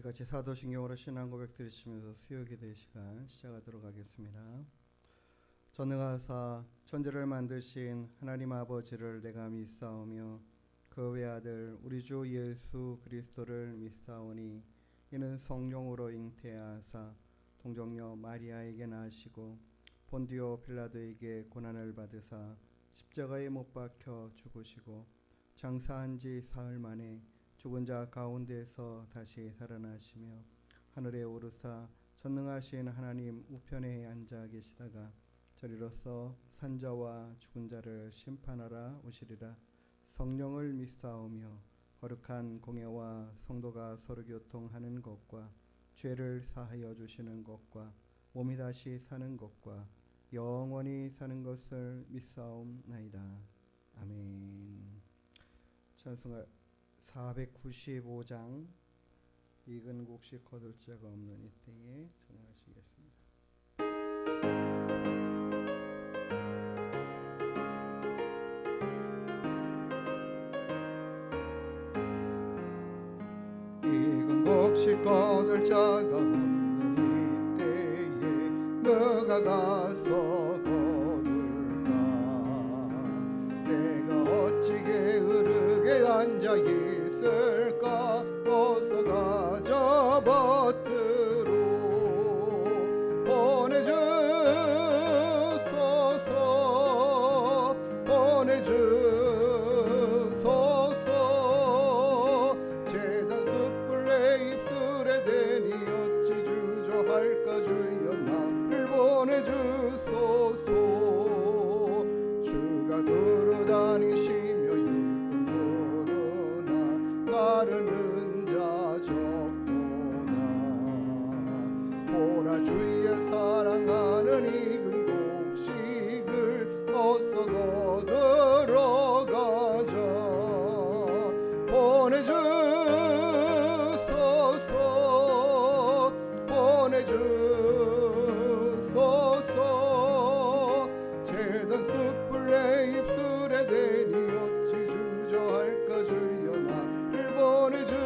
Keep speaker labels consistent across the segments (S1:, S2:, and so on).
S1: 우리 같이 사도신경으로 신앙 고백 드리시면서 수요기도의 시간 시작하도록 하겠습니다. 전능하사 천지를 만드신 하나님 아버지를 내가 믿사오며 그 외아들 우리 주 예수 그리스도를 믿사오니 이는 성령으로 잉태하사 동정녀 마리아에게 나시고 본디오 빌라도에게 고난을 받으사 십자가에 못 박혀 죽으시고 장사한 지 사흘 만에 죽은 자 가운데서 다시 살아나시며 하늘에 오르사 전능하신 하나님 우편에 앉아 계시다가 저리로서 산자와 죽은 자를 심판하라 오시리라. 성령을 믿사오며 거룩한 공예와 성도가 서로 교통하는 것과 죄를 사하여 주시는 것과 몸이 다시 사는 것과 영원히 사는 것을 믿사옵나이다. 아멘. 찬송가 495장 익은 곡식 거둘 자가 없는 이 때에 찬양하시겠습니다. 익은 곡식 거둘 자가 없는 이 때에 너가 가서 거둘까. 내가 어찌 게으르게 앉아 있을까. 어서 가져 밭으로 보내주소서. 보내주소서. 제단 숯불 내 입술에 대니 어찌 주저할까. 주여 나를 보내주소서. 주가 두루다니시며 따르는 자 적구나. 보라 주의 사랑하는 익은 곡식을 어서 거두러 가자. 보내주소서. 보내주소서. 제단 숯불 내 입술에 대니 어찌 주저할까. 주여 나를 보내주소서.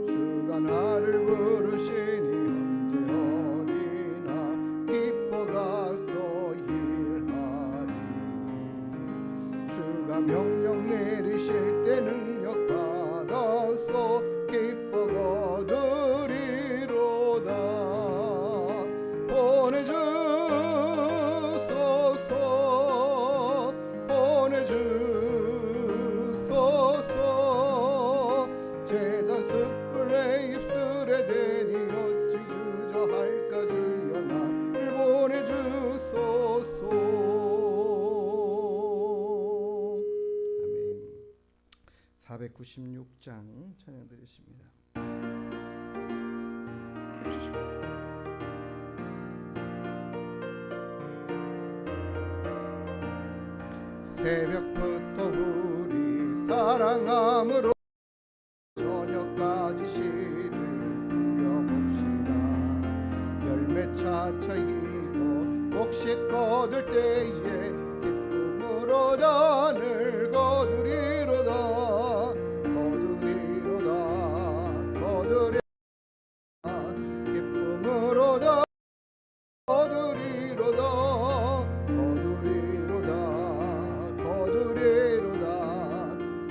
S1: 주가 나를 부르시니 언제 어디나 기뻐 가서 일하리. 주가 명령 내리실 때 능력 받아서 기뻐 거두리로다. 보내주소서. 보내주소서. 제단 숯불 내 입술에 대니 어찌 주저할까. 주여 나를 보내주소서. 아멘. 496장 찬양 드리십니다. 새벽부터 우리 사랑함으로 저녁까지 시를 부려봅시다. 열매 차차이고 곡식 거둘 때에 기쁨으로 단을 거두리로다. 거두리로다. 거두리로다. 기쁨으로 거두리로다. 거두리로다. 거두리로다.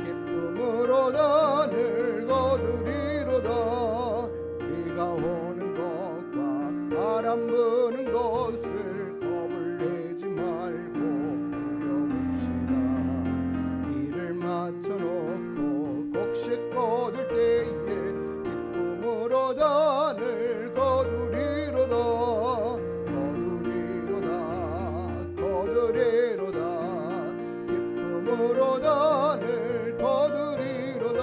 S1: 기쁨으로 단을 거두리로다. 비가 오는 것과 바람 부는 것을 겁을 내지 말고 부려봅시다. 일을 마쳐놓고 곡식 거둘 때에 기쁨으로 단을 거두리로다. 거두리로다. 거두리로다. 기쁨으로 단을 거두리로다.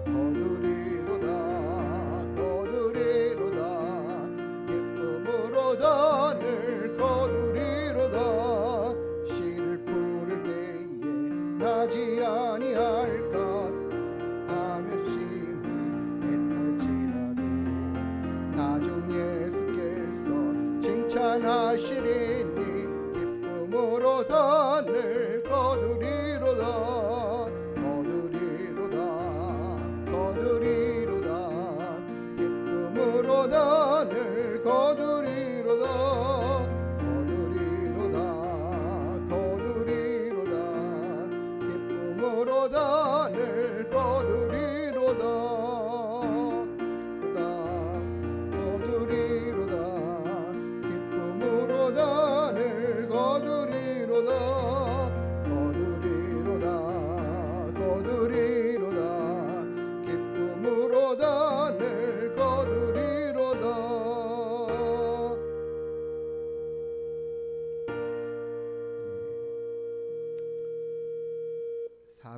S1: 거두리로다. 거두리로다. 기쁨으로 단을 거두리로다. 씨를 뿌릴 때에 나지 아니할까 하며 심히 애탈지라도 나중 예수께서 칭찬하시리니 기쁨으로 단을 거두리로다. 거두리로다. 거두리로다.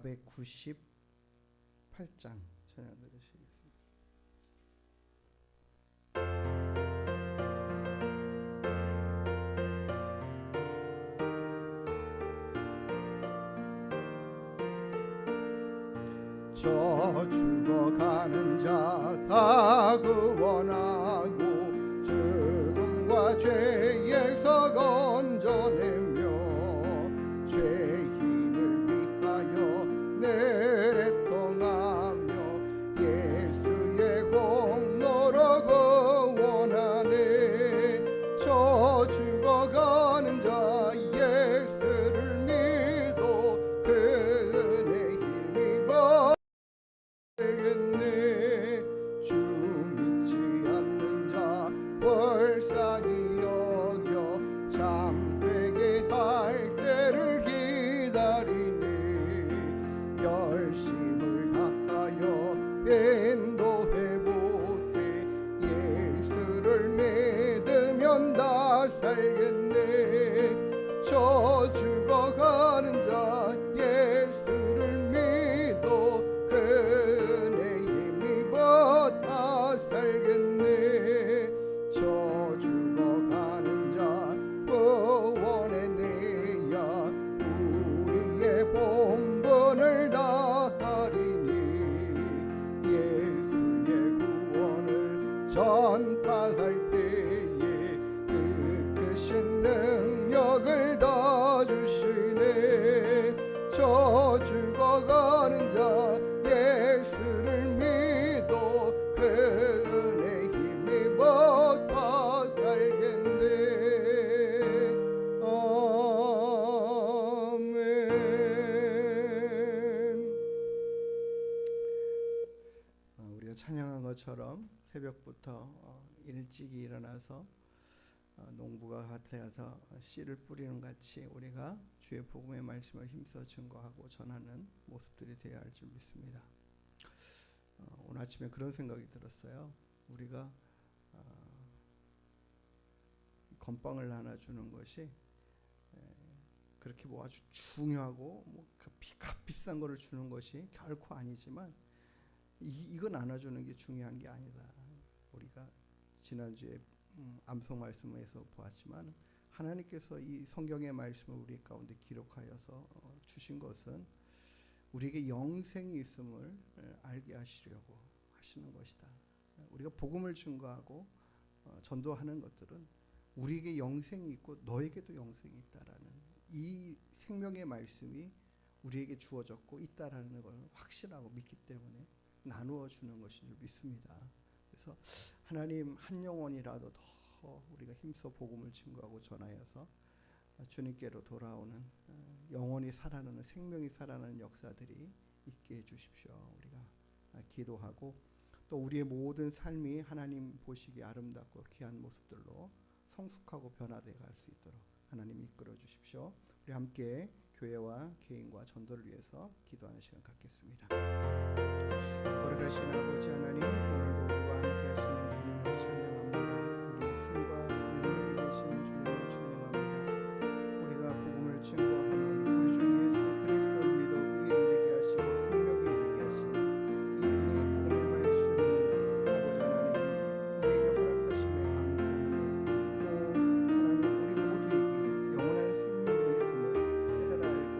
S1: 498장 찬양 들으시겠습니다. 저 죽어가는 자 다 구원하고 죽음과 죄에서 건져내며 죄 힘을 위하여 내래통하며 예수의 공로로 구원하네. 저 죽어가는 자 예수를 믿어 그 은혜 힘입어 알겠네. 주 믿지 않는 자 불쌍히 여겨 잠되게 할 때를 기다리네. 열심을 다하여 인도해보세. 예수를 믿으면 다 살겠네. 저 죽어가는 자 예수를 믿어 그 은혜 힘입어 다 살겠네. 저 죽어가는 자 구원해 내야 우리의 본분을 다하리니. 예수의 구원을 전파할 때에 그 크신 능력을 더 주시네. 저 죽어가는 자 예수를 믿어 그 은혜 힘입어 다 살겠네. 아멘. 우리가 찬양한 것처럼 새벽부터 일찍이 일어나서 농부가 밭에 가서 씨를 뿌리는 같이 우리가 주의 복음의 말씀을 힘써 증거하고 전하는 모습들이 되어야 할 줄 믿습니다. 오늘 아침에 그런 생각이 들었어요. 우리가 건빵을 하나 주는 것이 그렇게 뭐 아주 중요하고 뭐 값 비싼 거를 주는 것이 결코 아니지만 이거 나눠주는 게 중요한 게 아니다. 우리가 지난주에 암송 말씀에서 보았지만 하나님께서 이 성경의 말씀을 우리 가운데 기록하여서 주신 것은 우리에게 영생이 있음을 알게 하시려고 하시는 것이다. 우리가 복음을 증거하고 전도하는 것들은 우리에게 영생이 있고 너에게도 영생이 있다라는 이 생명의 말씀이 우리에게 주어졌고 있다라는 것을 확신하고 믿기 때문에 나누어 주는 것인 줄 믿습니다. 그래서 하나님 한 영혼이라도 더 우리가 힘써 복음을 증거하고 전하여서 주님께로 돌아오는 영혼이 살아나는 생명이 살아나는 역사들이 있게 해주십시오. 우리가 기도하고 또 우리의 모든 삶이 하나님 보시기에 아름답고 귀한 모습들로 성숙하고 변화되어 갈 수 있도록 하나님 이끌어 주십시오. 우리 함께 교회와 개인과 전도를 위해서 기도하는 시간 갖겠습니다. 거룩하신 아버지 하나님, 오늘도 우리와 함께 하시는 주님을 찬양합니다. 우리 힘과 능력이 되시는 주님을 찬양합니다. 우리가 복음을 증거하면 우리 주 예수 그리스도를 믿어 의에 이르게 하시고 생명에 이르게 하시는 이 은혜의 복음의 말씀이 아버지 하나님 우리에게 허락하심에 감사하며 또 하나님 우리 모두에게 영원한 생명이 있음을 깨달아 알고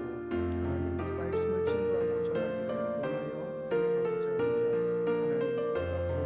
S1: 하나님 이 말씀을 증거하고 전하기를 원하여 달려가고자 합니다. 하나님 우리가 복음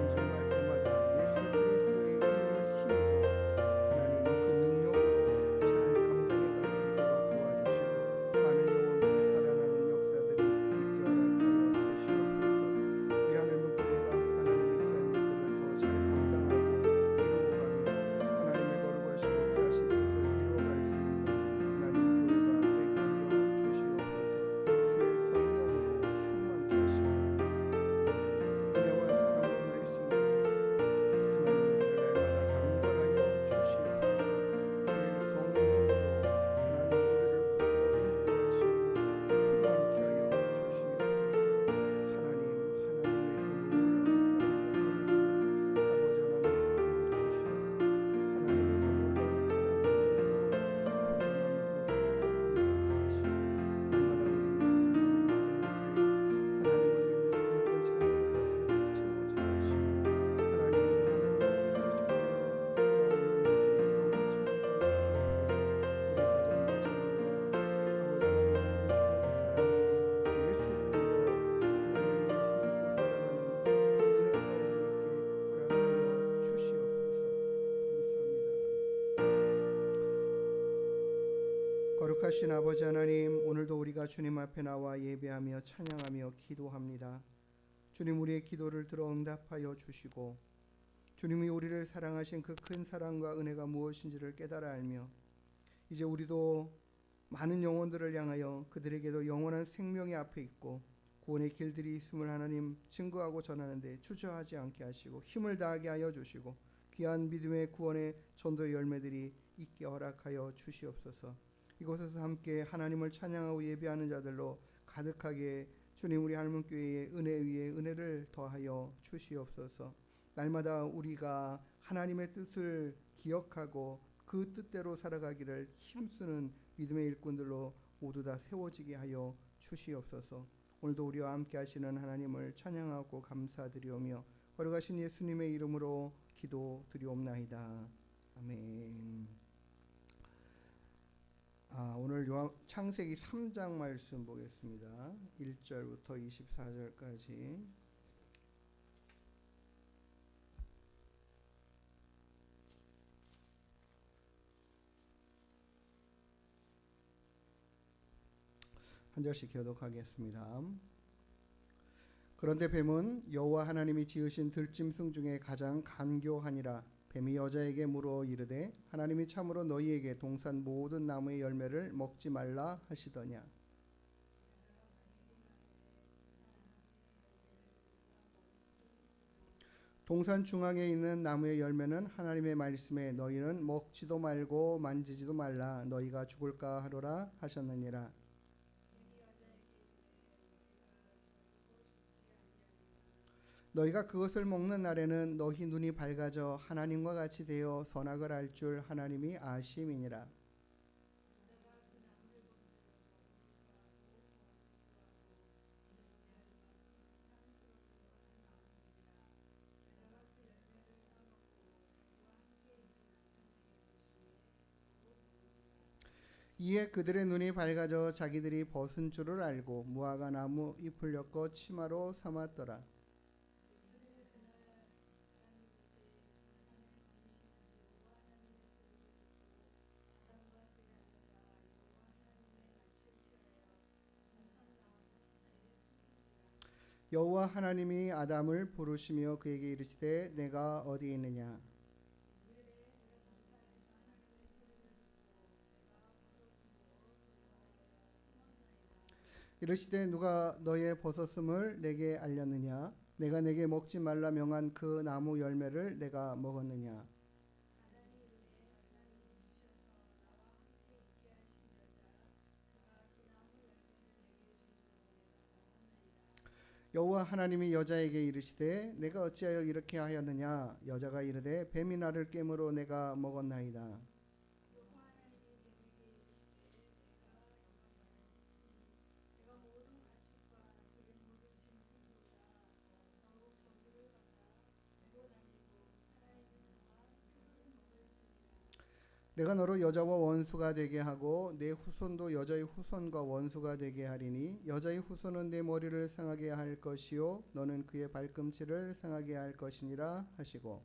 S1: 거룩하신 아버지 하나님, 오늘도 우리가 주님 앞에 나와 예배하며 찬양하며 기도합니다. 주님, 우리의 기도를 들어 응답하여 주시고 주님이 우리를 사랑하신 그 큰 사랑과 은혜가 무엇인지를 깨달아 알며 이제 우리도 많은 영혼들을 향하여 그들에게도 영원한 생명이 앞에 있고 구원의 길들이 있음을 하나님 증거하고 전하는데 주저하지 않게 하시고 힘을 다하게 하여 주시고 귀한 믿음의 구원의 전도의 열매들이 있게 허락하여 주시옵소서. 이곳에서 함께 하나님을 찬양하고 예배하는 자들로 가득하게 주님, 우리 할멈교회의 은혜 위에 은혜를 더하여 주시옵소서. 날마다 우리가 하나님의 뜻을 기억하고 그 뜻대로 살아가기를 힘쓰는 믿음의 일꾼들로 모두 다 세워지게 하여 주시옵소서. 오늘도 우리와 함께 하시는 하나님을 찬양하고 감사드리오며 거룩하신 예수님의 이름으로 기도드리옵나이다. 아멘. 오늘 창세기 3장 말씀 보겠습니다. 1절부터 24절까지. 한 절씩 교독하겠습니다. 그런데 뱀은 여호와 하나님이 지으신 들짐승 중에 가장 간교하니라. 뱀이 여자에게 물어 이르되 하나님이 참으로 너희에게 동산 모든 나무의 열매를 먹지 말라 하시더냐. 동산 중앙에 있는 나무의 열매는 하나님의 말씀에 너희는 먹지도 말고 만지지도 말라 너희가 죽을까 하노라 하셨느니라. 너희가 그것을 먹는 날에는 너희 눈이 밝아져 하나님과 같이 되어 선악을 알 줄 하나님이 아심이니라. 이에 그들의 눈이 밝아져 자기들이 벗은 줄을 알고 무화과 나무 잎을 엮어 치마로 삼았더라. 여호와 하나님이 아담을 부르시며 그에게 이르시되 내가 어디 있느냐. 이르시되 누가 너의 벗었음을 내게 알렸느냐. 내가 내게 먹지 말라 명한 그 나무 열매를 내가 먹었느냐. 여호와 하나님이 여자에게 이르시되 내가 어찌하여 이렇게 하였느냐. 여자가 이르되 뱀이 나를 깨므로 내가 먹었나이다. 내가 너로 여자와 원수가 되게 하고 내 후손도 여자의 후손과 원수가 되게 하리니 여자의 후손은 내 머리를 상하게 할 것이요 너는 그의 발꿈치를 상하게 할 것이니라 하시고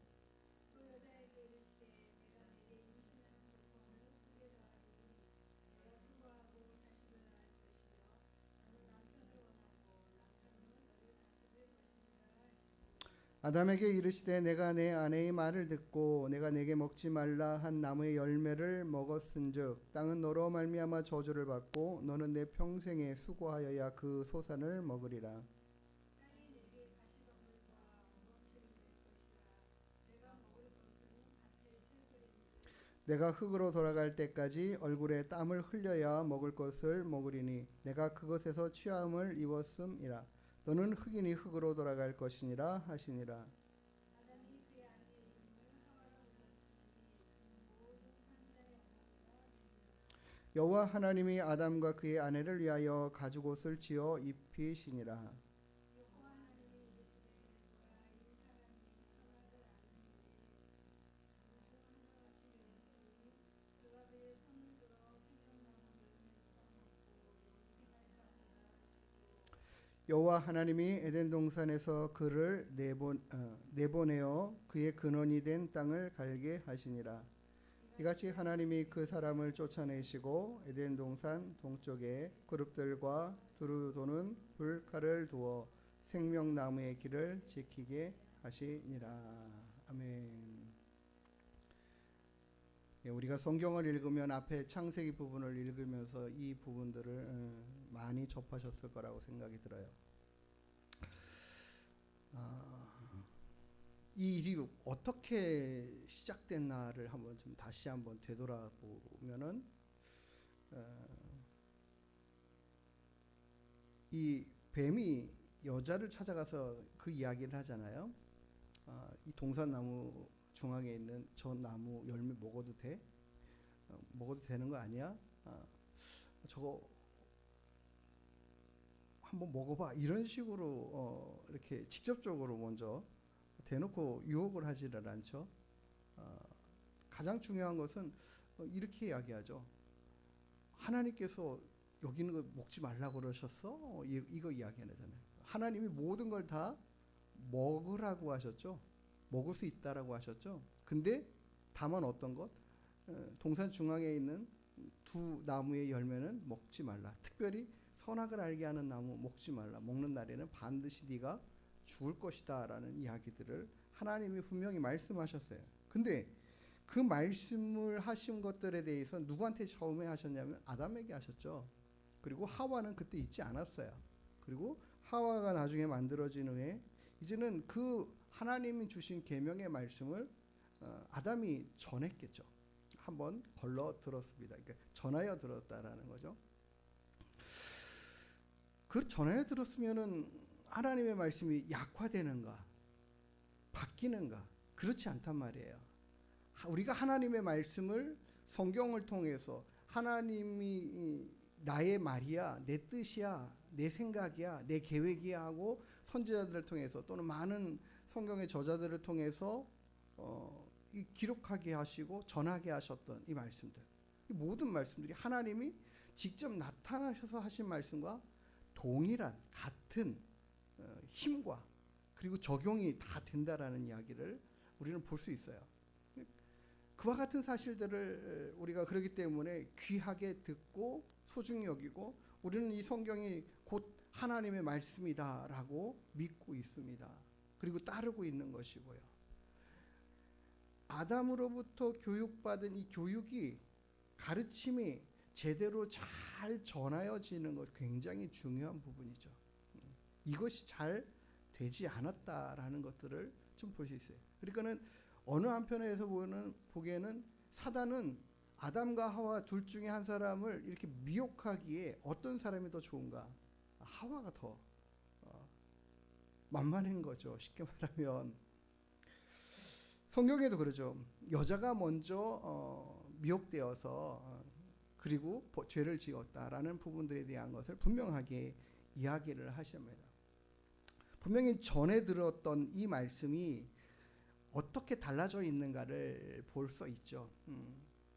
S1: 아담에게 이르시되 내가 내 아내의 말을 듣고 내가 내게 먹지 말라 한 나무의 열매를 먹었은즉 땅은 너로 말미암아 저주를 받고 너는 내 평생에 수고하여야 그 소산을 먹으리라. 내가 흙으로 돌아갈 때까지 얼굴에 땀을 흘려야 먹을 것을 먹으리니 내가 그것에서 취함을 입었음이라. 너는 흙이니 흙으로 돌아갈 것이니라 하시니라. 여호와 하나님이 아담과 그의 아내를 위하여 가죽옷을 지어 입히시니라. 여호와 하나님이 에덴 동산에서 그를 내보내어 그의 근원이 된 땅을 갈게 하시니라. 이같이 하나님이 그 사람을 쫓아내시고 에덴 동산 동쪽에 그룹들과 두루 도는 불칼을 두어 생명나무의 길을 지키게 하시니라. 아멘. 예, 우리가 성경을 읽으면 앞에 창세기 부분을 읽으면서 이 부분들을 많이 접하셨을 거라고 생각이 들어요. 이 일이 어떻게 시작됐나를 한번 좀 다시 한번 되돌아보면은 이 뱀이 여자를 찾아가서 그 이야기를 하잖아요. 이 동산나무 중앙에 있는 저 나무 열매 먹어도 돼? 먹어도 되는 거 아니야? 저거 한번 먹어봐. 이런 식으로 이렇게 직접적으로 먼저 대놓고 유혹을 하지를 않죠. 가장 중요한 것은 이렇게 이야기하죠. 하나님께서 여기 있는 거 먹지 말라고 그러셨어? 이거 이야기하잖아요. 하나님이 모든 걸 다 먹으라고 하셨죠. 먹을 수 있다라고 하셨죠. 근데 다만 어떤 것? 동산 중앙에 있는 두 나무의 열매는 먹지 말라. 특별히 선악을 알게 하는 나무 먹지 말라. 먹는 날에는 반드시 네가 죽을 것이다 라는 이야기들을 하나님이 분명히 말씀하셨어요. 근데 그 말씀을 하신 것들에 대해서 누구한테 처음에 하셨냐면 아담에게 하셨죠. 그리고 하와는 그때 있지 않았어요. 그리고 하와가 나중에 만들어진 후에 이제는 그 하나님이 주신 계명의 말씀을 아담이 전했겠죠. 한번 걸러 들었습니다. 그러니까 전하여 들었다라는 거죠. 그 전하여 들었으면은 하나님의 말씀이 약화되는가, 바뀌는가? 그렇지 않단 말이에요. 우리가 하나님의 말씀을 성경을 통해서 하나님이 나의 말이야, 내 뜻이야, 내 생각이야, 내 계획이야 하고 선지자들을 통해서 또는 많은 성경의 저자들을 통해서 기록하게 하시고 전하게 하셨던 이 말씀들, 이 모든 말씀들이 하나님이 직접 나타나셔서 하신 말씀과 동일한 같은 힘과 그리고 적용이 다 된다라는 이야기를 우리는 볼 수 있어요. 그와 같은 사실들을 우리가 그렇기 때문에 귀하게 듣고 소중히 여기고 우리는 이 성경이 곧 하나님의 말씀이다라고 믿고 있습니다. 그리고 따르고 있는 것이고요. 아담으로부터 교육받은 이 교육이 가르침이 제대로 잘 전하여지는 것 굉장히 중요한 부분이죠. 이것이 잘 되지 않았다라는 것들을 좀 볼 수 있어요. 그러니까는 어느 한편에서 보기에는 사단은 아담과 하와 둘 중에 한 사람을 이렇게 미혹하기에 어떤 사람이 더 좋은가? 하와가 더 만만한 거죠. 쉽게 말하면 성경에도 그러죠. 여자가 먼저 미혹되어서 그리고 죄를 지었다라는 부분들에 대한 것을 분명하게 이야기를 하십니다. 분명히 전에 들었던 이 말씀이 어떻게 달라져 있는가를 볼 수 있죠.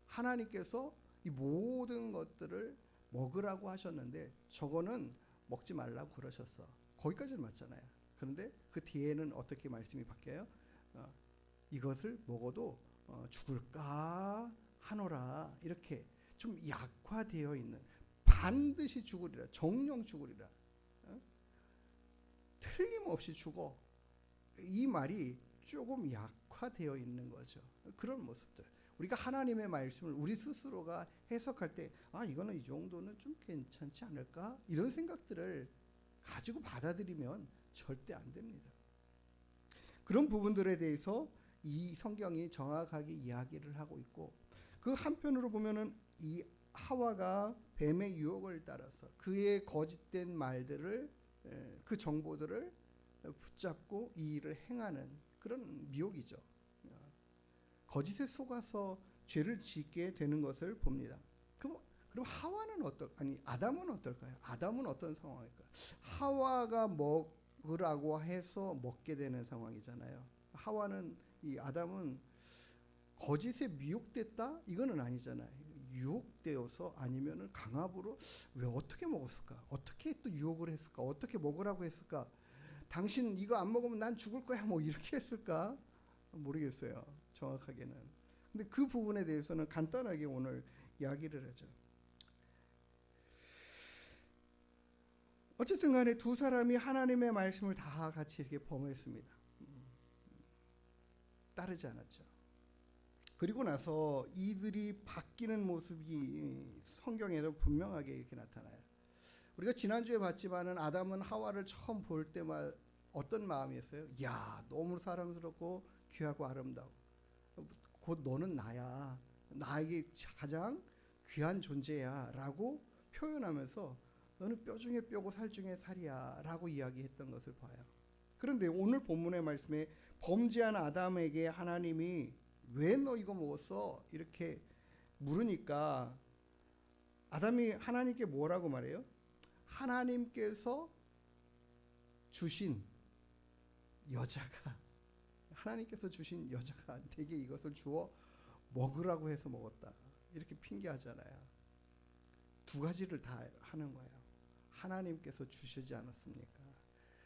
S1: 하나님께서 이 모든 것들을 먹으라고 하셨는데 저거는 먹지 말라고 그러셨어. 거기까지는 맞잖아요. 그런데 그 뒤에는 어떻게 말씀이 바뀌어요? 이것을 먹어도 죽을까 하노라. 이렇게 좀 약화되어 있는, 반드시 죽으리라, 정령 죽으리라, 틀림없이 죽어, 이 말이 조금 약화되어 있는 거죠. 그런 모습들, 우리가 하나님의 말씀을 우리 스스로가 해석할 때 이거는 이 정도는 좀 괜찮지 않을까, 이런 생각들을 가지고 받아들이면 절대 안 됩니다. 그런 부분들에 대해서 이 성경이 정확하게 이야기를 하고 있고, 그 한편으로 보면은 이 하와가 뱀의 유혹을 따라서 그의 거짓된 말들을, 그 정보들을 붙잡고 이 일을 행하는 그런 미혹이죠. 거짓에 속아서 죄를 짓게 되는 것을 봅니다. 그럼 하와는 아담은 어떨까요? 아담은 어떤 상황일까요? 하와가 먹으라고 해서 먹게 되는 상황이잖아요. 이 아담은 거짓에 미혹됐다? 이거는 아니잖아요. 유혹되어서, 아니면은 강압으로. 왜 어떻게 먹었을까? 어떻게 또 유혹을 했을까? 어떻게 먹으라고 했을까? 당신 이거 안 먹으면 난 죽을 거야, 뭐 이렇게 했을까? 모르겠어요, 정확하게는. 근데 그 부분에 대해서는 간단하게 오늘 이야기를 하죠. 어쨌든 간에 두 사람이 하나님의 말씀을 다 같이 이렇게 범했습니다. 따르지 않았죠. 그리고 나서 이들이 바뀌는 모습이 성경에도 분명하게 이렇게 나타나요. 우리가 지난주에 봤지만은 아담은 하와를 처음 볼 때만 어떤 마음이었어요? 야, 너무 사랑스럽고 귀하고 아름다워. 곧 너는 나야. 나에게 가장 귀한 존재야 라고 표현하면서 너는 뼈 중에 뼈고 살 중에 살이야 라고 이야기했던 것을 봐요. 그런데 오늘 본문의 말씀에 범죄한 아담에게 하나님이 왜 너 이거 먹었어? 이렇게 물으니까 아담이 하나님께 뭐라고 말해요? 하나님께서 주신 여자가 내게 이것을 주어 먹으라고 해서 먹었다. 이렇게 핑계하잖아요. 두 가지를 다 하는 거예요. 하나님께서 주시지 않았습니까?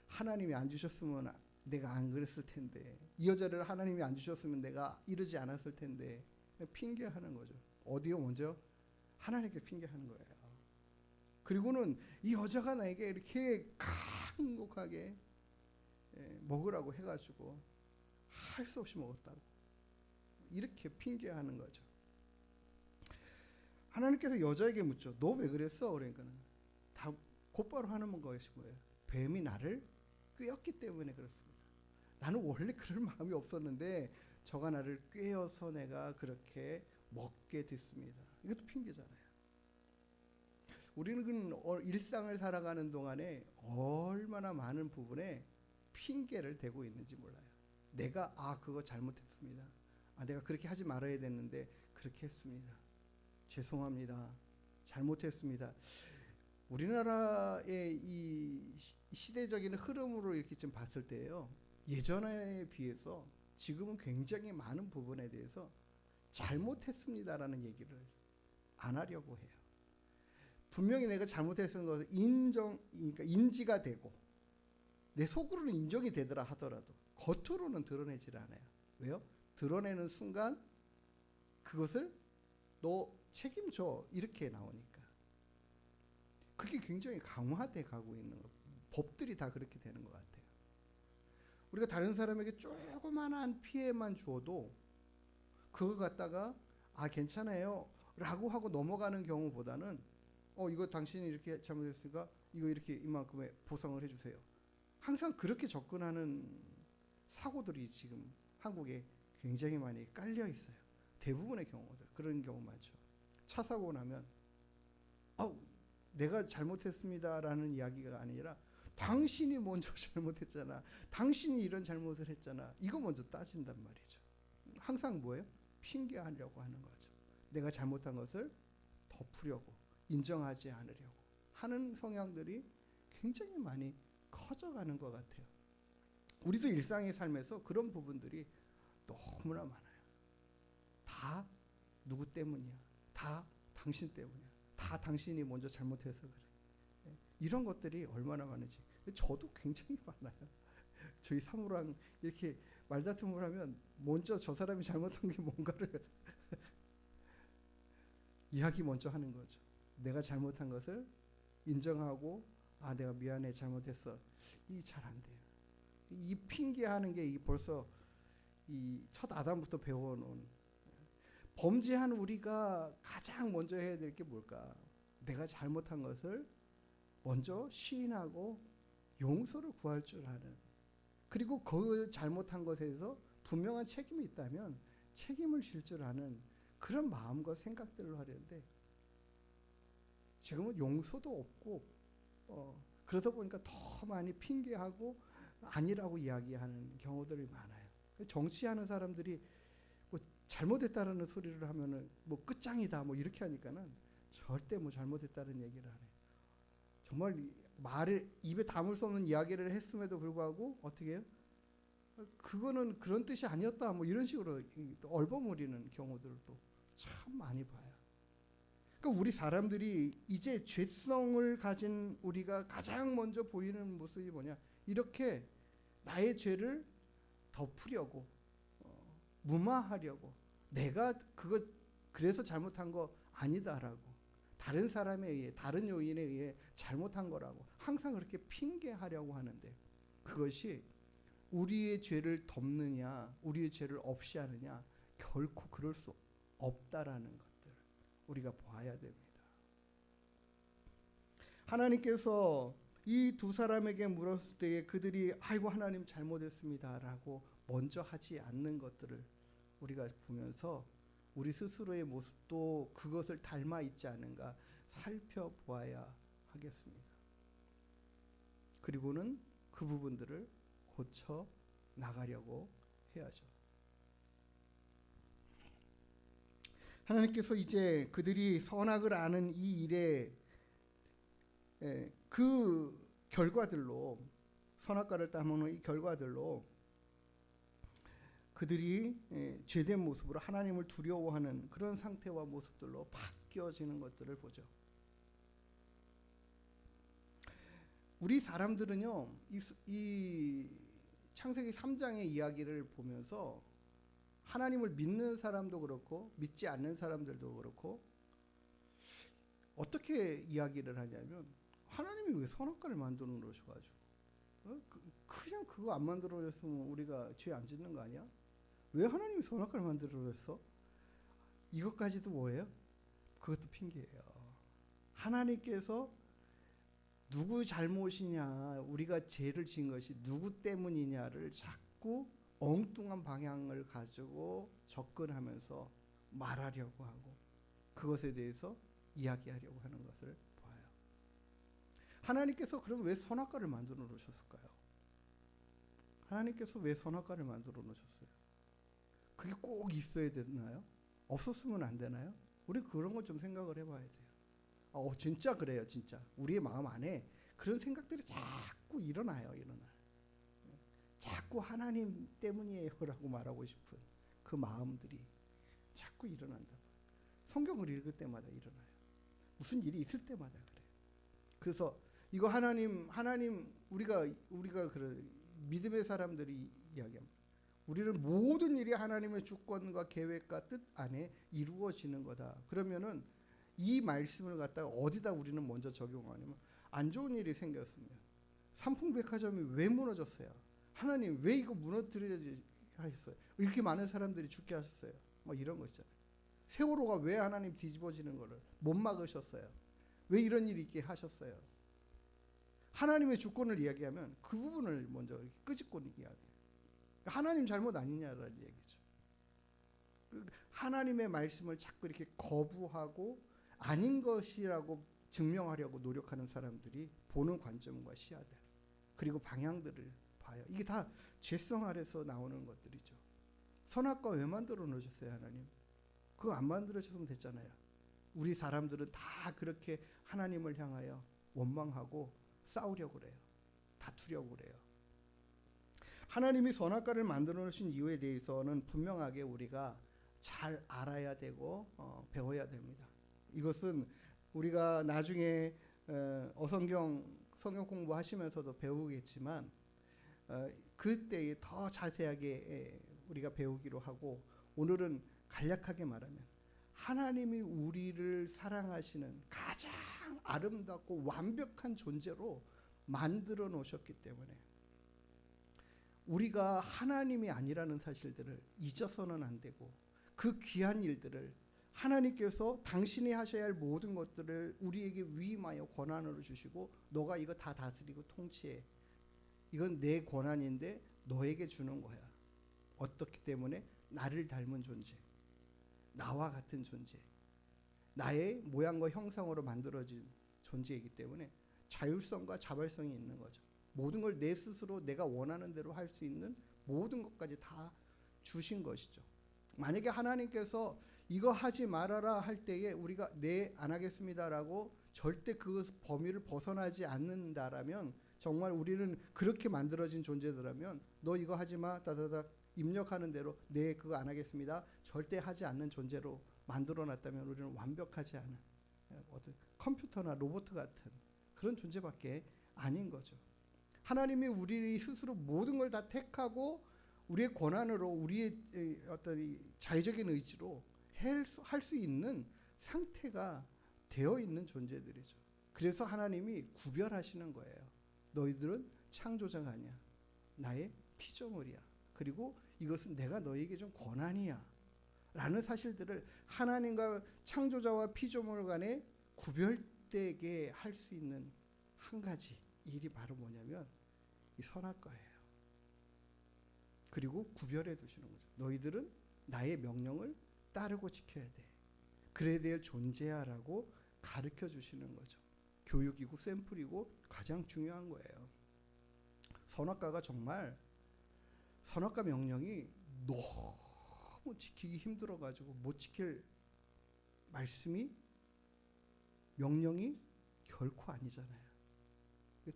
S1: 하나님이 안 주셨으면 내가 안 그랬을 텐데, 이 여자를 하나님이 안 주셨으면 내가 이러지 않았을 텐데, 핑계하는 거죠. 어디요? 먼저 하나님께 핑계하는 거예요. 그리고는 이 여자가 나에게 이렇게 간곡하게 먹으라고 해가지고 할 수 없이 먹었다고 이렇게 핑계하는 거죠. 하나님께서 여자에게 묻죠. 너 왜 그랬어? 그러니까는 다 곧바로 하는 것이 뭐예요? 뱀이 나를 꿰었기 때문에 그렇습니다. 나는 원래 그럴 마음이 없었는데 저가 나를 꿰어서 내가 그렇게 먹게 됐습니다. 이것도 핑계잖아요. 우리는 일상을 살아가는 동안에 얼마나 많은 부분에 핑계를 대고 있는지 몰라요. 내가 그거 잘못했습니다. 내가 그렇게 하지 말아야 됐는데 그렇게 했습니다. 죄송합니다. 잘못했습니다. 우리나라의 이 시대적인 흐름으로 이렇게 좀 봤을 때요, 예전에 비해서 지금은 굉장히 많은 부분에 대해서 잘못했습니다라는 얘기를 안 하려고 해요. 분명히 내가 잘못했던 것을 그러니까 인지가 되고 내 속으로는 인정이 되더라 하더라도 겉으로는 드러내질 않아요. 왜요? 드러내는 순간 그것을 너 책임져 이렇게 나오니까. 그게 굉장히 강화돼 가고 있는 것. 법들이 다 그렇게 되는 것 같아요. 우리가 다른 사람에게 조그만한 피해만 주어도 그걸 갖다가 괜찮아요 라고 하고 넘어가는 경우보다는 이거 당신이 이렇게 잘못했으니까 이거 이렇게 이만큼의 보상을 해주세요. 항상 그렇게 접근하는 사고들이 지금 한국에 굉장히 많이 깔려 있어요. 대부분의 경우들 그런 경우 많죠. 차 사고 나면 내가 잘못했습니다라는 이야기가 아니라 당신이 먼저 잘못했잖아. 당신이 이런 잘못을 했잖아. 이거 먼저 따진단 말이죠. 항상 뭐예요? 핑계하려고 하는 거죠. 내가 잘못한 것을 덮으려고, 인정하지 않으려고 하는 성향들이 굉장히 많이 커져가는 것 같아요. 우리도 일상의 삶에서 그런 부분들이 너무나 많아요. 다 누구 때문이야. 다 당신 때문이야. 다 당신이 먼저 잘못해서 그래. 이런 것들이 얼마나 많은지. 저도 굉장히 많아요. 저희 사무랑 이렇게 말다툼을 하면 먼저 저 사람이 잘못한 게 뭔가를 이야기 먼저 하는 거죠. 내가 잘못한 것을 인정하고 내가 미안해 잘못했어. 이 잘 안 돼요. 이 핑계하는 게 벌써 이 첫 아담부터 배워놓은, 범죄한 우리가 가장 먼저 해야 될 게 뭘까? 내가 잘못한 것을 먼저 시인하고 용서를 구할 줄 아는, 그리고 그 잘못한 것에서 분명한 책임이 있다면 책임을 질 줄 아는 그런 마음과 생각들을 하려는데 지금은 용서도 없고 그러다 보니까 더 많이 핑계하고 아니라고 이야기하는 경우들이 많아요. 정치하는 사람들이 뭐 잘못했다라는 소리를 하면은 뭐 끝장이다 뭐 이렇게 하니까는 절대 뭐 잘못했다는 얘기를 안 해요. 정말 말을 입에 담을 수 없는 이야기를 했음에도 불구하고 어떻게 해요? 그거는 그런 뜻이 아니었다 뭐 이런 식으로 얼버무리는 경우들도 참 많이 봐요. 그러니까 우리 사람들이 이제 죄성을 가진 우리가 가장 먼저 보이는 모습이 뭐냐? 이렇게 나의 죄를 덮으려고, 무마하려고, 내가 그거 그래서 잘못한 거 아니다라고, 다른 사람에 의해, 다른 요인에 의해 잘못한 거라고 항상 그렇게 핑계하려고 하는데, 그것이 우리의 죄를 덮느냐 우리의 죄를 없이 하느냐, 결코 그럴 수 없다라는 것들 우리가 봐야 됩니다. 하나님께서 이 두 사람에게 물었을 때에 그들이 아이고 하나님 잘못했습니다라고 먼저 하지 않는 것들을 우리가 보면서 우리 스스로의 모습도 그것을 닮아 있지 않은가 살펴보아야 하겠습니다. 그리고는 그 부분들을 고쳐 나가려고 해야죠. 하나님께서 이제 그들이 선악을 아는 이 일에 그 결과들로, 선악과를 따먹는 이 결과들로 그들이 죄된 모습으로 하나님을 두려워하는 그런 상태와 모습들로 바뀌어지는 것들을 보죠. 우리 사람들은요, 이 창세기 3장의 이야기를 보면서 하나님을 믿는 사람도 그렇고 믿지 않는 사람들도 그렇고 어떻게 이야기를 하냐면, 하나님이 왜 선악과를 만들어 놓으셔가지고 그냥 그거 안 만들어 놨으면 우리가 죄 안 짓는 거 아니야? 왜 하나님이 선악과를 만들어 놨어? 이것까지도 뭐예요? 그것도 핑계예요. 하나님께서 누구 잘못이냐, 우리가 죄를 지은 것이 누구 때문이냐를 자꾸 엉뚱한 방향을 가지고 접근하면서 말하려고 하고 그것에 대해서 이야기하려고 하는 것을 봐요. 하나님께서 그럼 왜 선악과를 만들어 놓으셨을까요? 하나님께서 왜 선악과를 만들어 놓으셨어요? 그게 꼭 있어야 되나요? 없었으면 안 되나요? 우리 그런 거 좀 생각을 해봐야 돼요. 진짜 그래요. 진짜 우리의 마음 안에 그런 생각들이 자꾸 일어나요. 자꾸 하나님 때문이에요 라고 말하고 싶은 그 마음들이 자꾸 일어난다. 성경을 읽을 때마다 일어나요. 무슨 일이 있을 때마다 그래요. 그래서 이거 하나님 우리가 그런 믿음의 사람들이 이야기합니다. 우리는 모든 일이 하나님의 주권과 계획과 뜻 안에 이루어지는 거다. 그러면은 이 말씀을 갖다가 어디다 우리는 먼저 적용하냐면, 안 좋은 일이 생겼으면 삼풍백화점이 왜 무너졌어요? 하나님 왜 이거 무너뜨려야 하셨어요? 이렇게 많은 사람들이 죽게 하셨어요? 뭐 이런 거 있잖아요. 세월호가 왜 하나님 뒤집어지는 거를 못 막으셨어요? 왜 이런 일이 있게 하셨어요? 하나님의 주권을 이야기하면 그 부분을 먼저 끄집고 이야기해요. 하나님 잘못 아니냐라는 얘기죠. 하나님의 말씀을 자꾸 이렇게 거부하고 아닌 것이라고 증명하려고 노력하는 사람들이 보는 관점과 시야들, 그리고 방향들을 봐요. 이게 다 죄성 아래서 나오는 것들이죠. 선악과 왜 만들어 놓으셨어요, 하나님? 그거 안 만들어줬으면 됐잖아요. 우리 사람들은 다 그렇게 하나님을 향하여 원망하고 싸우려고 그래요. 다투려고 그래요. 하나님이 선악과를 만들어 놓으신 이유에 대해서는 분명하게 우리가 잘 알아야 되고 배워야 됩니다. 이것은 우리가 나중에 성경 공부하시면서도 배우겠지만 그때에 더 자세하게 우리가 배우기로 하고, 오늘은 간략하게 말하면 하나님이 우리를 사랑하시는 가장 아름답고 완벽한 존재로 만들어 놓으셨기 때문에 우리가 하나님이 아니라는 사실들을 잊어서는 안 되고, 그 귀한 일들을 하나님께서 당신이 하셔야 할 모든 것들을 우리에게 위임하여 권한으로 주시고, 너가 이거 다 다스리고 통치해. 이건 내 권한인데 너에게 주는 거야. 어떻기 때문에? 나를 닮은 존재, 나와 같은 존재, 나의 모양과 형상으로 만들어진 존재이기 때문에 자율성과 자발성이 있는 거죠. 모든 걸 내 스스로 내가 원하는 대로 할 수 있는 모든 것까지 다 주신 것이죠. 만약에 하나님께서 이거 하지 말아라 할 때에 우리가 네, 안 하겠습니다라고 절대 그 범위를 벗어나지 않는다라면, 정말 우리는 그렇게 만들어진 존재들라면 너 이거 하지 마 다다닥 입력하는 대로 네, 그거 안 하겠습니다 절대 하지 않는 존재로 만들어놨다면 우리는 완벽하지 않은 어떤 컴퓨터나 로봇 같은 그런 존재밖에 아닌 거죠. 하나님이 우리 스스로 모든 걸 다 택하고 우리의 권한으로 우리의 어떤 이 자의적인 의지로 할 수 있는 상태가 되어 있는 존재들이죠. 그래서 하나님이 구별하시는 거예요. 너희들은 창조자가 아니야. 나의 피조물이야. 그리고 이것은 내가 너희에게 준 권한이야. 라는 사실들을 하나님과 창조자와 피조물 간에 구별되게 할 수 있는 한 가지 일이 바로 뭐냐면 이 선악과예요. 그리고 구별해 두시는 거죠. 너희들은 나의 명령을 따르고 지켜야 돼. 그래야 될 존재야라고 가르쳐 주시는 거죠. 교육이고 샘플이고 가장 중요한 거예요. 선악과가 정말 선악과 명령이 너무 지키기 힘들어가지고 못 지킬 말씀이 명령이 결코 아니잖아요.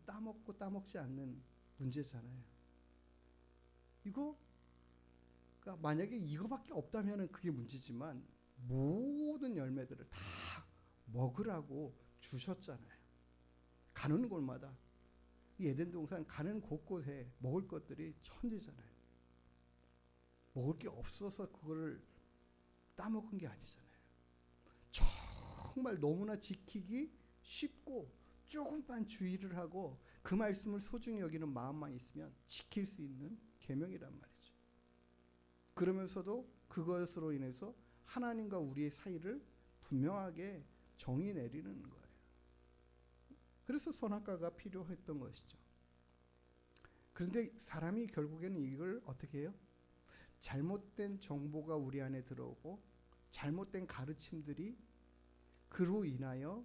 S1: 따먹고 따먹지 않는 문제잖아요. 그러니까 만약에 이거밖에 없다면 그게 문제지만 모든 열매들을 다 먹으라고 주셨잖아요. 가는 곳마다 이 에덴 동산 가는 곳곳에 먹을 것들이 천지잖아요. 먹을 게 없어서 그거를 따먹은 게 아니잖아요. 정말 너무나 지키기 쉽고 조금만 주의를 하고 그 말씀을 소중히 여기는 마음만 있으면 지킬 수 있는 계명이란 말이죠. 그러면서도 그것으로 인해서 하나님과 우리의 사이를 분명하게 정의 내리는 거예요. 그래서 선악과가 필요했던 것이죠. 그런데 사람이 결국에는 이걸 어떻게 해요? 잘못된 정보가 우리 안에 들어오고 잘못된 가르침들이 그로 인하여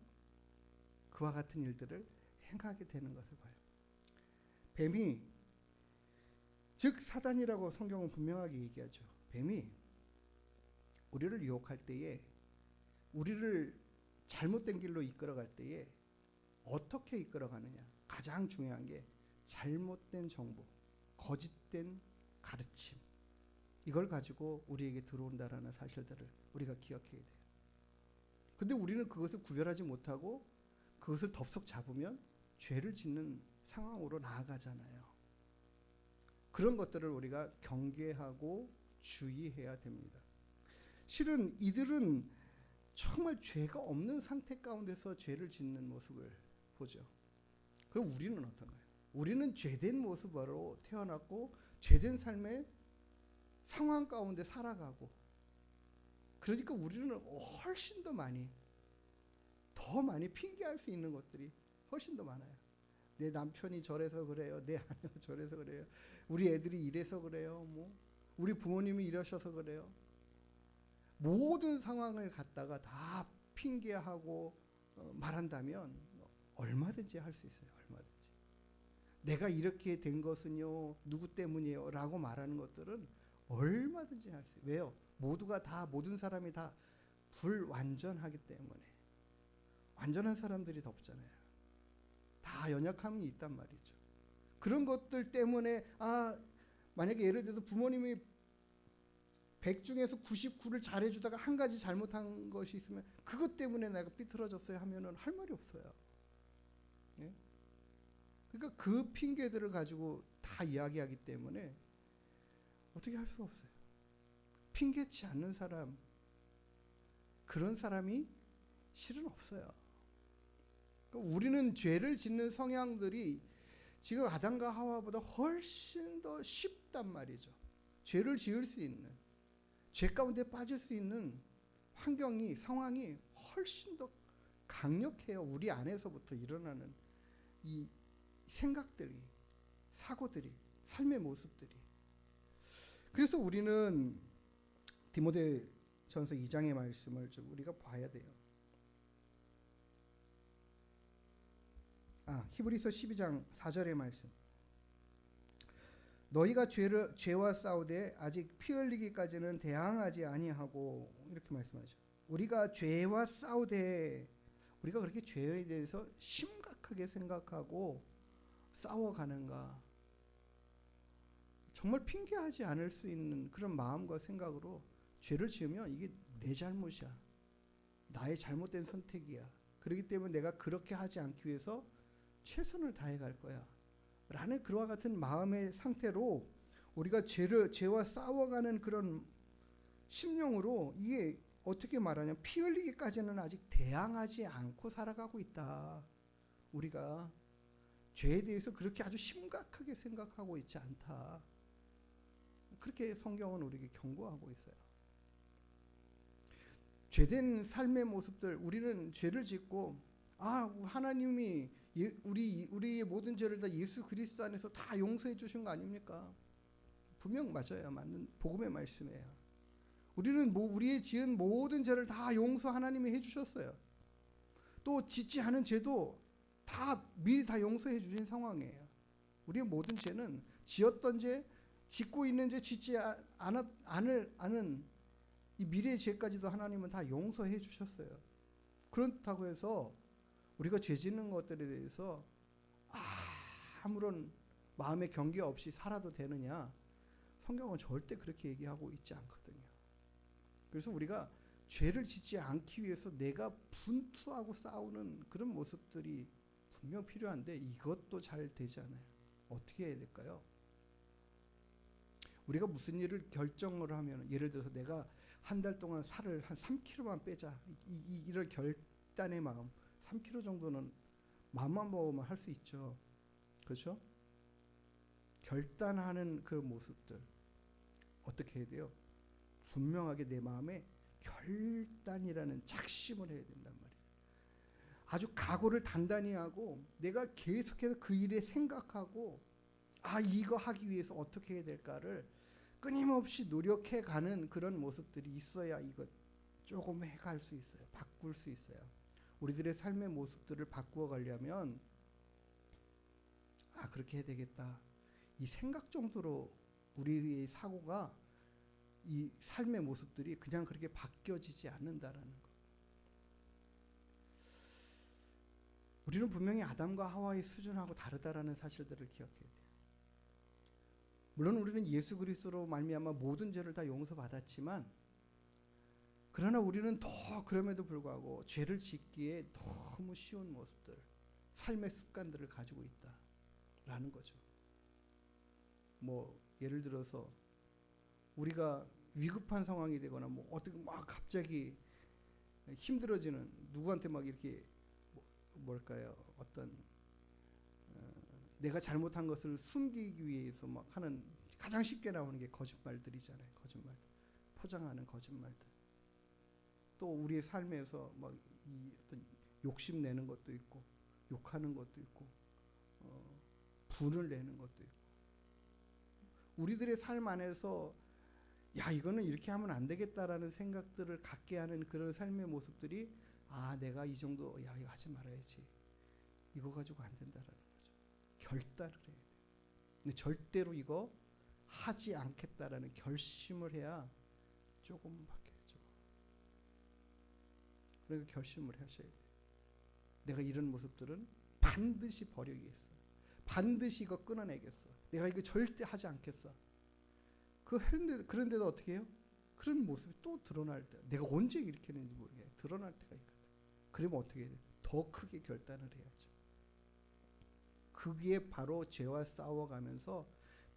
S1: 그와 같은 일들을 행하게 되는 것을 봐요. 뱀이, 즉 사단이라고 성경은 분명하게 얘기하죠. 뱀이 우리를 유혹할 때에, 우리를 잘못된 길로 이끌어갈 때에 어떻게 이끌어가느냐. 가장 중요한 게 잘못된 정보, 거짓된 가르침, 이걸 가지고 우리에게 들어온다라는 사실들을 우리가 기억해야 돼요. 근데 우리는 그것을 구별하지 못하고 그것을 덥석 잡으면 죄를 짓는 상황으로 나아가잖아요. 그런 것들을 우리가 경계하고 주의해야 됩니다. 실은 이들은 정말 죄가 없는 상태 가운데서 죄를 짓는 모습을 보죠. 그럼 우리는 어떤가요? 우리는 죄된 모습으로 태어났고 죄된 삶의 상황 가운데 살아가고, 그러니까 우리는 훨씬 더 많이 핑계할 수 있는 것들이 훨씬 더 많아요. 내 남편이 저래서 그래요. 내 아내가 저래서 그래요. 우리 애들이 이래서 그래요. 우리 부모님이 이러셔서 그래요. 모든 상황을 갖다가 다 핑계하고 말한다면 얼마든지 할 수 있어요. 얼마든지. 내가 이렇게 된 것은요, 누구 때문이에요? 라고 말하는 것들은 얼마든지 할 수 있어요. 왜요? 모든 사람이 다 불완전하기 때문에. 완전한 사람들이 더 없잖아요. 다 연약함이 있단 말이죠. 그런 것들 때문에 만약에 예를 들어서 부모님이 100 중에서 99를 잘해주다가 한 가지 잘못한 것이 있으면 그것 때문에 내가 삐뚤어졌어요 하면은 할 말이 없어요. 예? 그러니까 그 핑계들을 가지고 다 이야기하기 때문에 어떻게 할 수가 없어요. 핑계치 않는 사람, 그런 사람이 실은 없어요. 그러니까 우리는 죄를 짓는 성향들이 지금 아담과 하와보다 훨씬 더 쉽단 말이죠. 죄를 지을 수 있는, 죄 가운데 빠질 수 있는 환경이, 상황이 훨씬 더 강력해요. 우리 안에서부터 일어나는 이 생각들이, 사고들이, 삶의 모습들이. 그래서 우리는 디모데전서 2장의 말씀을 좀 우리가 봐야 돼요. 히브리서 12장 4절의 말씀. 너희가 죄와 싸우되 아직 피 흘리기까지는 대항하지 아니하고, 이렇게 말씀하죠. 우리가 죄와 싸우되, 우리가 그렇게 죄에 대해서 심각하게 생각하고 싸워가는가. 정말 핑계하지 않을 수 있는 그런 마음과 생각으로 죄를 지으면 이게 내 잘못이야, 나의 잘못된 선택이야, 그렇기 때문에 내가 그렇게 하지 않기 위해서 최선을 다해 갈 거야 라는 그와 같은 마음의 상태로 우리가 죄와 싸워가는 그런 심령으로 이게 어떻게 말하냐, 피 흘리기까지는 아직 대항하지 않고 살아가고 있다. 우리가 죄에 대해서 그렇게 아주 심각하게 생각하고 있지 않다. 그렇게 성경은 우리에게 경고하고 있어요. 죄된 삶의 모습들, 우리는 죄를 짓고 하나님이 우리의 모든 죄를 다 예수 그리스도 안에서 다 용서해 주신 거 아닙니까? 분명 맞아요. 맞는 복음의 말씀이에요. 우리는 우리의 지은 모든 죄를 다 용서 하나님이 해주셨어요. 또 짓지 않은 죄도 다 미리 다 용서해 주신 상황이에요. 우리의 모든 죄는 지었던 죄, 짓고 있는 죄, 짓지 않은 이 미래의 죄까지도 하나님은 다 용서해 주셨어요. 그렇다고 해서 우리가 죄 짓는 것들에 대해서 아무런 마음의 경계 없이 살아도 되느냐? 성경은 절대 그렇게 얘기하고 있지 않거든요. 그래서 우리가 죄를 짓지 않기 위해서 내가 분투하고 싸우는 그런 모습들이 분명 필요한데 이것도 잘 되지 않아요. 어떻게 해야 될까요? 우리가 무슨 일을 결정을 하면, 예를 들어서 내가 한 달 동안 살을 한 3kg만 빼자, 이런 결단의 마음, 3kg 정도는 마음만 먹으면 할 수 있죠. 그렇죠? 결단하는 그 모습들 어떻게 해야 돼요? 분명하게 내 마음에 결단이라는 작심을 해야 된단 말이에요. 아주 각오를 단단히 하고 내가 계속해서 그 일에 생각하고 이거 하기 위해서 어떻게 해야 될까를 끊임없이 노력해가는 그런 모습들이 있어야 이거 조금 해갈 수 있어요. 바꿀 수 있어요. 우리들의 삶의 모습들을 바꾸어 가려면 그렇게 해야 되겠다. 이 생각 정도로 우리의 사고가, 이 삶의 모습들이 그냥 그렇게 바뀌어지지 않는다라는 것. 우리는 분명히 아담과 하와의 수준하고 다르다라는 사실들을 기억해야 돼요. 물론 우리는 예수 그리스도로 말미암아 모든 죄를 다 용서받았지만, 그러나 우리는 더 그럼에도 불구하고 죄를 짓기에 너무 쉬운 모습들, 삶의 습관들을 가지고 있다라는 거죠. 예를 들어서 우리가 위급한 상황이 되거나 어떻게 막 갑자기 힘들어지는, 누구한테 막 이렇게 어떤 내가 잘못한 것을 숨기기 위해서 막 하는, 가장 쉽게 나오는 게 거짓말들이잖아요. 거짓말, 포장하는 거짓말들. 또 우리의 삶에서 이 어떤 욕심 내는 것도 있고, 욕하는 것도 있고, 분을 내는 것도 있고. 우리들의 삶 안에서 이거는 이렇게 하면 안 되겠다라는 생각들을 갖게 하는 그런 삶의 모습들이, 내가 이 정도, 이거 하지 말아야지, 이거 가지고 안 된다라는 거죠. 결단을 해야 돼요. 근데 절대로 이거 하지 않겠다라는 결심을 해야 조금 바뀌죠. 그러니까 결심을 하셔야 돼요. 내가 이런 모습들은 반드시 버리겠어. 반드시 이거 끊어내겠어. 내가 이거 절대 하지 않겠어. 그런데도 어떻게 해요? 그런 모습이 또 드러날 때, 내가 언제 이렇게 했는지 모르게 드러날 때가 있거든. 그러면 어떻게 해야 돼? 더 크게 결단을 해야죠. 그게 바로 죄와 싸워가면서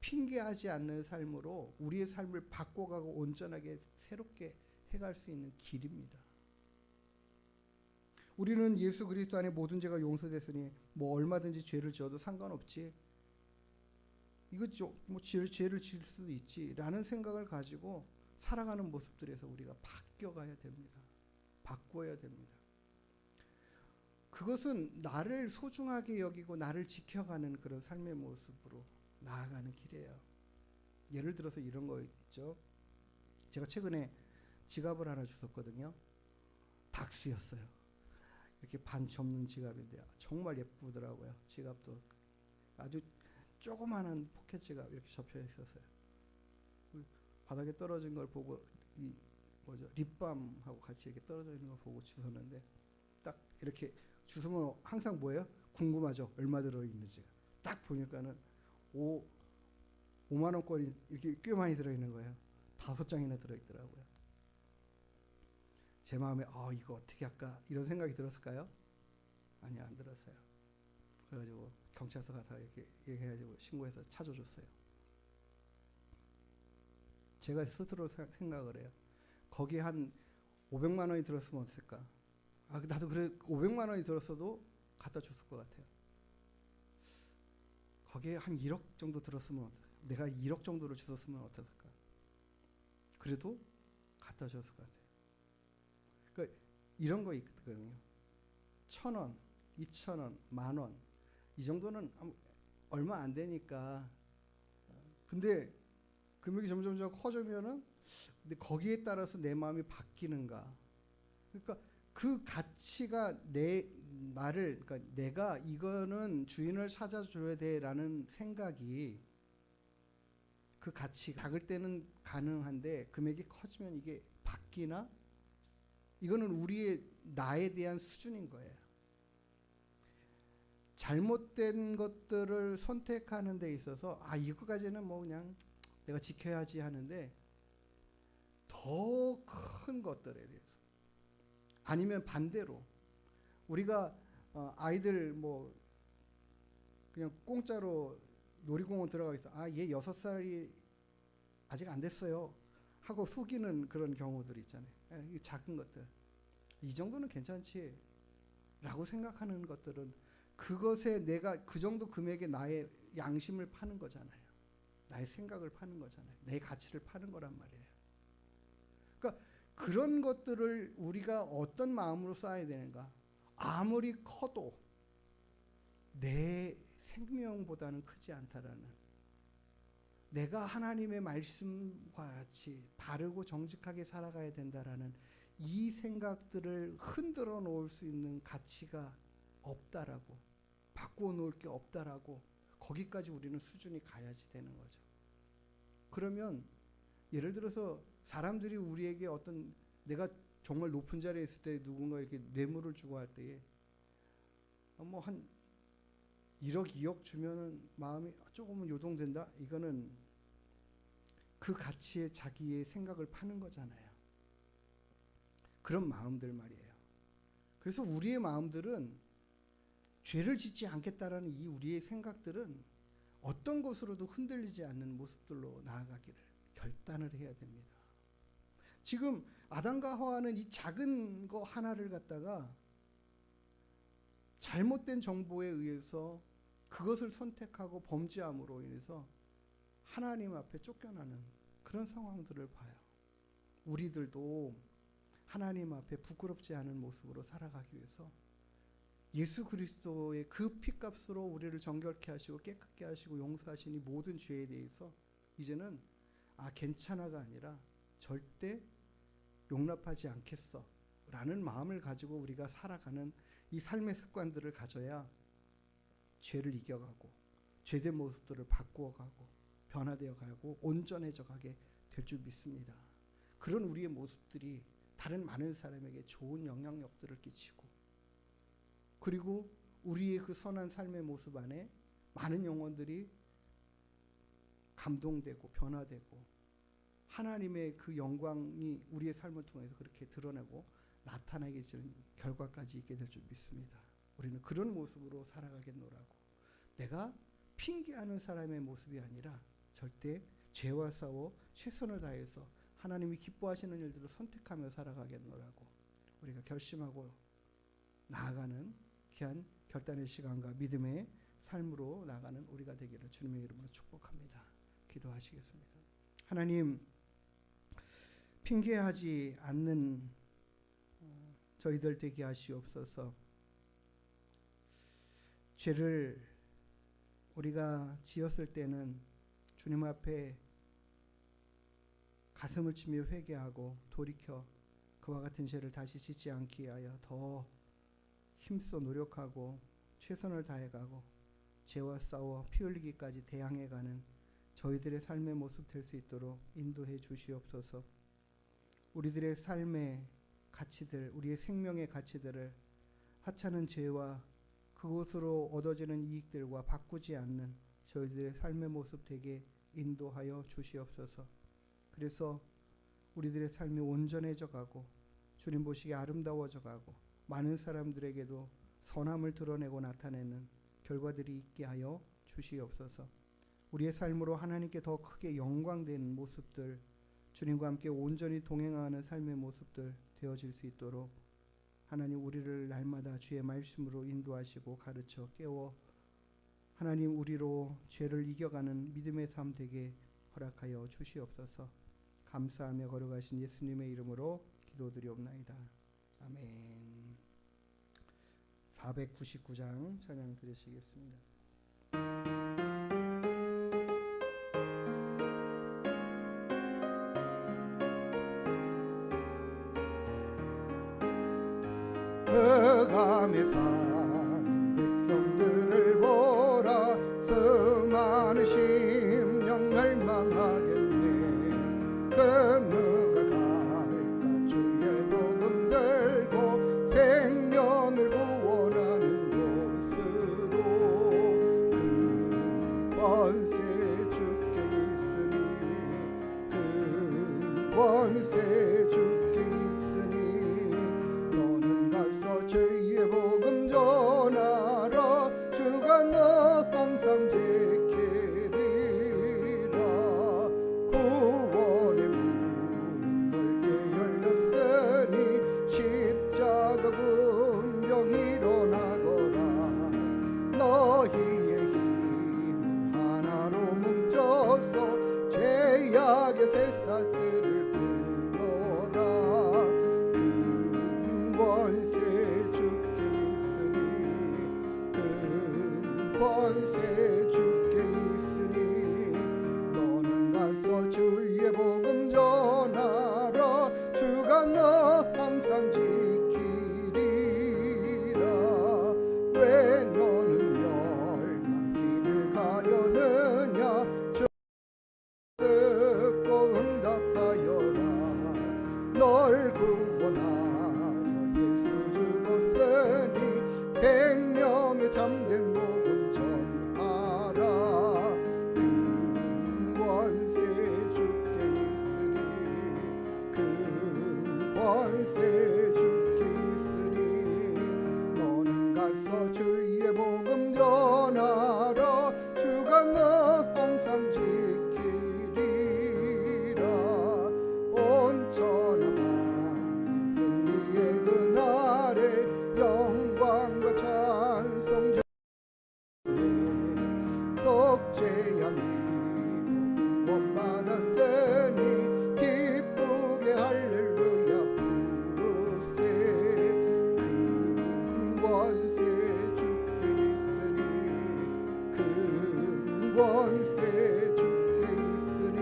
S1: 핑계하지 않는 삶으로 우리의 삶을 바꿔가고 온전하게 새롭게 해갈 수 있는 길입니다. 우리는 예수 그리스도 안에 모든 죄가 용서됐으니 얼마든지 죄를 지어도 상관없지, 이거 죄를 지을 수도 있지라는 생각을 가지고 살아가는 모습들에서 우리가 바뀌어가야 됩니다. 바꿔야 됩니다. 그것은 나를 소중하게 여기고 나를 지켜가는 그런 삶의 모습으로 나아가는 길이에요. 예를 들어서 이런 거 있죠. 제가 최근에 지갑을 하나 주웠거든요. 닥스였어요. 이렇게 반 접는 지갑인데 정말 예쁘더라고요. 지갑도 아주 조그마한 포켓 지갑 이렇게 접혀 있었어요. 바닥에 떨어진 걸 보고 립밤하고 같이 이렇게 떨어져 있는 걸 보고 주웠는데, 딱 이렇게 주스면 항상 뭐예요? 궁금하죠. 얼마 들어있는지. 딱 보니까는 5만 원권이 이렇게 꽤 많이 들어있는 거예요. 5장이나 들어있더라고요. 제 마음에 이거 어떻게 할까 이런 생각이 들었을까요? 아니, 안 들었어요. 그래가지고 경찰서 가서 이렇게 얘기해가지고 신고해서 찾아줬어요. 제가 스스로 생각을 해요. 거기에 한 500만 원이 들었으면 어땠을까? 나도 그래 500만 원이 들었어도 갖다 줬을 것 같아요. 거기에 한 1억 정도 들었으면 어떨까? 내가 1억 정도를 주었으면 어땠을까? 그래도 갖다 줬을 것 같아요. 그러니까 이런 거 있거든요. 1,000원, 2,000원, 10,000원 이 정도는 얼마 안 되니까. 근데 금액이 점점 커지면은 근데 거기에 따라서 내 마음이 바뀌는가? 그러니까 그 가치가 그러니까 내가 이거는 주인을 찾아줘야 돼라는 생각이 그 가치 작을 때는 가능한데 금액이 커지면 이게 바뀌나? 이거는 우리의 나에 대한 수준인 거예요. 잘못된 것들을 선택하는 데 있어서 이거까지는 뭐 그냥 내가 지켜야지 하는데 더 큰 것들에 대해서 아니면 반대로 우리가 아이들 뭐 그냥 공짜로 놀이공원 들어가 있어. 얘 6살이 아직 안 됐어요 하고 속이는 그런 경우들 있잖아요. 이 작은 것들 이 정도는 괜찮지 라고 생각하는 것들은 그것에 내가 그 정도 금액에 나의 양심을 파는 거잖아요. 나의 생각을 파는 거잖아요. 내 가치를 파는 거란 말이에요. 그러니까 그런 것들을 우리가 어떤 마음으로 쌓아야 되는가? 아무리 커도 내 생명보다는 크지 않다라는, 내가 하나님의 말씀과 같이 바르고 정직하게 살아가야 된다라는 이 생각들을 흔들어 놓을 수 있는 가치가 없다라고, 바꾸어 놓을 게 없다라고, 거기까지 우리는 수준이 가야지 되는 거죠. 그러면 예를 들어서 사람들이 우리에게 어떤, 내가 정말 높은 자리에 있을 때 누군가 이렇게 뇌물을 주고 할 때에 뭐 한 1억, 2억 주면은 마음이 조금은 요동된다? 이거는 그 가치에 자기의 생각을 파는 거잖아요. 그런 마음들 말이에요. 그래서 우리의 마음들은 죄를 짓지 않겠다라는 이 우리의 생각들은 어떤 것으로도 흔들리지 않는 모습들로 나아가기를 결단을 해야 됩니다. 지금 아담과 하와는 이 작은 거 하나를 갖다가 잘못된 정보에 의해서 그것을 선택하고 범죄함으로 인해서 하나님 앞에 쫓겨나는 그런 상황들을 봐요. 우리들도 하나님 앞에 부끄럽지 않은 모습으로 살아가기 위해서 예수 그리스도의 그 피값으로 우리를 정결케 하시고 깨끗게 하시고 용서하시니 모든 죄에 대해서 이제는 괜찮아가 아니라 절대 용납하지 않겠어 라는 마음을 가지고 우리가 살아가는 이 삶의 습관들을 가져야 죄를 이겨가고 죄된 모습들을 바꾸어가고 변화되어 가고 온전해져 가게 될 줄 믿습니다. 그런 우리의 모습들이 다른 많은 사람에게 좋은 영향력들을 끼치고, 그리고 우리의 그 선한 삶의 모습 안에 많은 영혼들이 감동되고 변화되고 하나님의 그 영광이 우리의 삶을 통해서 그렇게 드러내고 나타나게 되는 결과까지 있게 될 줄 믿습니다. 우리는 그런 모습으로 살아가겠노라고. 내가 핑계하는 사람의 모습이 아니라 절대 죄와 싸워 최선을 다해서 하나님이 기뻐하시는 일들을 선택하며 살아가겠노라고 우리가 결심하고 나아가는 귀한 결단의 시간과 믿음의 삶으로 나아가는 우리가 되기를 주님의 이름으로 축복합니다. 기도하시겠습니다. 하나님, 핑계하지 않는 저희들 되게 하시옵소서. 죄를 우리가 지었을 때는 주님 앞에 가슴을 치며 회개하고 돌이켜 그와 같은 죄를 다시 짓지 않기 위하여 더 힘써 노력하고 최선을 다해가고 죄와 싸워 피 흘리기까지 대항해가는 저희들의 삶의 모습 될 수 있도록 인도해 주시옵소서. 우리들의 삶의 가치들, 우리의 생명의 가치들을 하찮은 죄와 그것으로 얻어지는 이익들과 바꾸지 않는 저희들의 삶의 모습 되게 인도하여 주시옵소서. 그래서 우리들의 삶이 온전해져 가고 주님 보시기에 아름다워져 가고 많은 사람들에게도 선함을 드러내고 나타내는 결과들이 있게 하여 주시옵소서. 우리의 삶으로 하나님께 더 크게 영광되는 모습들, 주님과 함께 온전히 동행하는 삶의 모습들 되어질 수 있도록 하나님 우리를 날마다 주의 말씀으로 인도하시고 가르쳐 깨워 하나님 우리로 죄를 이겨가는 믿음의 삶 되게 허락하여 주시옵소서. 감사하며 걸어가신 예수님의 이름으로 기도드리옵나이다. 아멘. 499장 찬양 드리시겠습니다. 흑암에 사는 백성들을 보라. 수많은 심령 멸망하겠네. 그 누가 갈까 주의 복음 들고 생명을 구원하는 곳으로. 그 권세 주께 있으니 그 권세 주께 있으니 너는 가서 주의 복음 전하라. 주가 너 항상 지키리라. 구원의 문은 넓게 열렸으니 십자가 군병 일어나거라. 너희의 힘 하나로 뭉쳐서 죄악의 쇠사슬을 끊어라. 그 권세 주께 있으니 그 권세 주께 있으니 너는 가서 주의 복음 전하라. 주가 너 항상 지키리라. 왜 너는 멸망길을 가려느냐. 주 듣고 응답하여라. 널 구원하려 예수 죽었으니 생명의 참된 복음 전하라. 그 권세 주께 있으니 그 권세 주께 있으니 너는 가서 주의 복음 전하라. 주가 너 항상 지키리라. 온전한 승리의 그날에 영광과 찬송 속죄함이 구원받았으니 기쁘게 할렐루야 부르세. 그 권세 주께 있으니 그 권세 주께 있으니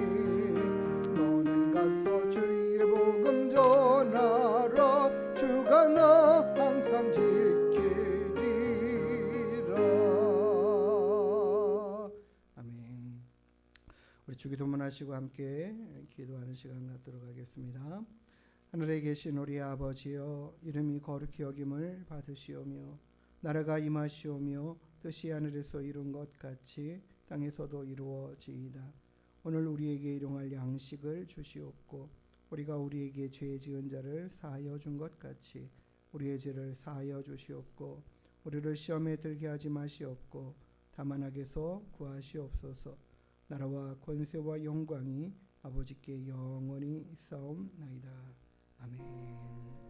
S1: 너는 가서 주의 복음 전하라. 주가 너 항상 지키리라. 아멘. 우리 주기도문하시고 함께 기도하는 시간 갖도록 하겠습니다. 하늘에 계신 우리 아버지여, 이름이 거룩히 여김을 받으시오며 나라가 임하시오며 뜻이 하늘에서 이룬 것 같이 땅에서도 이루어지이다. 오늘 우리에게 일용할 양식을 주시옵고 우리가 우리에게 죄 지은 자를 사하여 준 것 같이 우리의 죄를 사하여 주시옵고 우리를 시험에 들게 하지 마시옵고 다만 악에서 구하시옵소서. 나라와 권세와 영광이 아버지께 영원히 있사옵나이다. 아멘.